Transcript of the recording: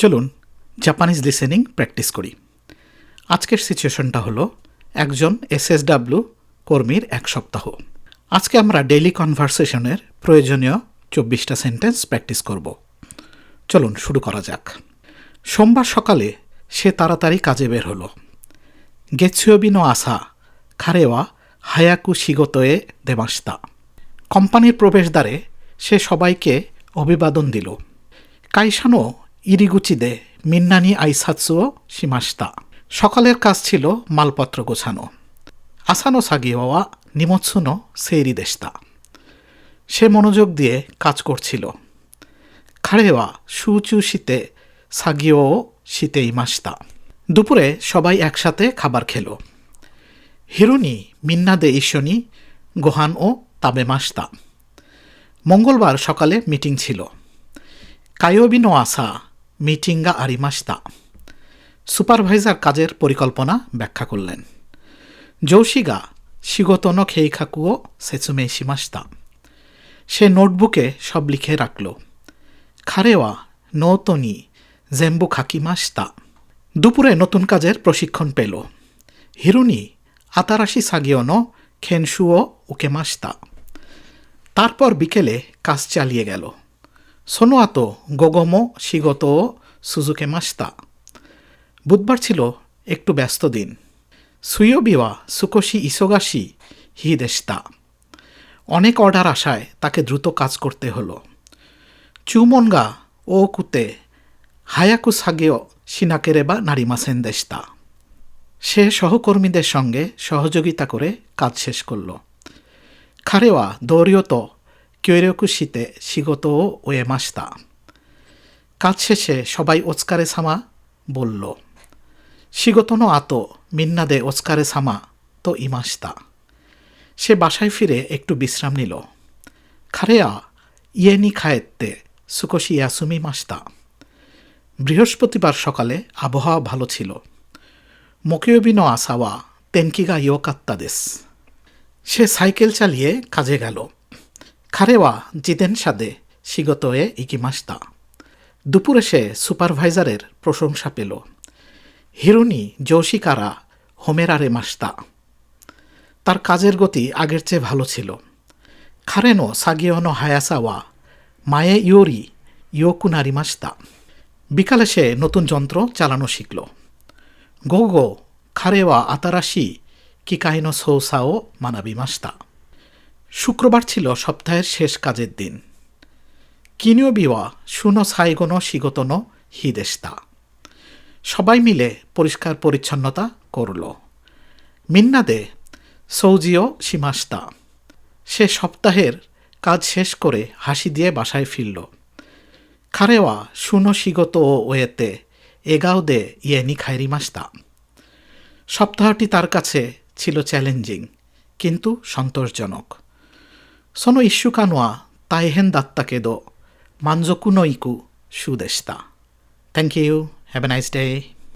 চলুন Japanese listening practice করি। আজকের সিচুয়েশনটা হলো একজন এসএসডব্লিউ কর্মীর এক সপ্তাহ। আজকে আমরা ডেইলি কনভারসেশনের প্রয়োজনীয় 24টা সেন্টেন্স প্র্যাকটিস করব। চলুন শুরু করা যাক। সোমবার সকালে সে তাড়াতাড়ি কাজে বের হলো। গেৎসুয়োবি নো আসা খারেওয়া হায়াকু শিগোতোয়ে দেমাশতা। কোম্পানির প্রবেশদ্বারে সে সবাইকে অভিবাদন দিল। কাইসানো ইরিগুচিদে মিন্নানি আইসাৎসুও শিমাশতা। সকালের কাজ ছিল মালপত্র গোছানো। আসানো সাগিওয়া নিমৎসুনো সেইরি দেশতা। সে মনোযোগ দিয়ে কাজ করছিল। খারেওয়া সুচু শীতে সাগিও শীতে ইমাশতা। দুপুরে সবাই একসাথে খাবার খেল। হিরুনি মিন্নাদে ইশনি গোহান ও তাবেমাশতা। মঙ্গলবার সকালে মিটিং ছিল। কায়োবি নো আসা মিটিংগা আরিমাশতা। সুপারভাইজার কাজের পরিকল্পনা ব্যাখ্যা করলেন। জৌশিগা শিগোতনো খেইখাকুও সেচুমে শিমাশতা। সে নোটবুকে সব লিখে রাখল। খারেওয়া নোতনি জেম্বু খাকিমাশতা। দুপুরে নতুন কাজের প্রশিক্ষণ পেল। হিরুনি আতারাশি সাগিওনো খেনসুও উকেমাশতা। তারপর বিকেলে কাজ চালিয়ে গেল। সোনোয়াতো গোগোমো শিগোতো সুজুকেমাশতা। বুধবার ছিল একটু ব্যস্ত দিন। সুয়োবিওয়া সুকোশি ইসোগাশি হিদেশতা। অনেক অর্ডার আসায় তাকে দ্রুত কাজ করতে হলো। চুমনগা ও কুতে হায়াকু সাগেও সিনাকেরেবা নারিমাসেন দেশতা। সে সহকর্মীদের সঙ্গে সহযোগিতা করে কাজ শেষ করল। খারেওয়া দৌড়িয়তো কিয়োরকুশিতে শিগোতো ওয়েমাশতা। কাজ শেষে সবাই ওৎকারে সামা বলল। শিগোতনো আতো মিন্নাদে ওৎকারে সামা তো ইমাশতা। সে বাসায় ফিরে একটু বিশ্রাম নিল। খারেয়া ইয়েনি খায়েত্তে সুকোশি ইয়াসুমি মাশতা। বৃহস্পতিবার সকালে আবহাওয়া ভালো ছিল। মোকিয়োবিনো আসাওয়া তেনকিগা ইয়োকাত্তা দেশ। সে সাইকেল চালিয়ে কাজে গেল। খারেওয়া জিতেনসাদে শিগোতোয়ে ইকিমাশতা। দুপুরে সে সুপারভাইজারের প্রশংসা পেল। হিরুনি জোশিকারা হোমেরারে মাশতা। তার কাজের গতি আগের চেয়ে ভালো ছিল। খারেনো সাগিওনো হায়াসাওয়া মায়ে ইয়োরি ইয়োকুনারি মাশতা। বিকালে সে নতুন যন্ত্র চালানো শিখল। গোগো খারেওয়া আতারাশি কিকাইনো সৌসাও মানাবি মাশতা। শুক্রবার ছিল সপ্তাহের শেষ কাজের দিন। কিনিওবিওয়া শুনো সাইগোনো শিগোতনো হিদেশতা। সবাই মিলে পরিষ্কার পরিচ্ছন্নতা করল। মিন্নাদে সৌজিও শিমাশতা। সে সপ্তাহের কাজ শেষ করে হাসি দিয়ে বাসায় ফিরল। খারেওয়া শুনো শিগোতো ওয়েতে এগাওদে ইয়েনি খাইরিমাশতা। সপ্তাহটি তার কাছে ছিল চ্যালেঞ্জিং কিন্তু সন্তোষজনক। সোনো ইস্যুকানোয়া তাইহেন দাত্তাকেদো মানজোকুনো ইকু সুদেশতা। Thank you. Have a nice day.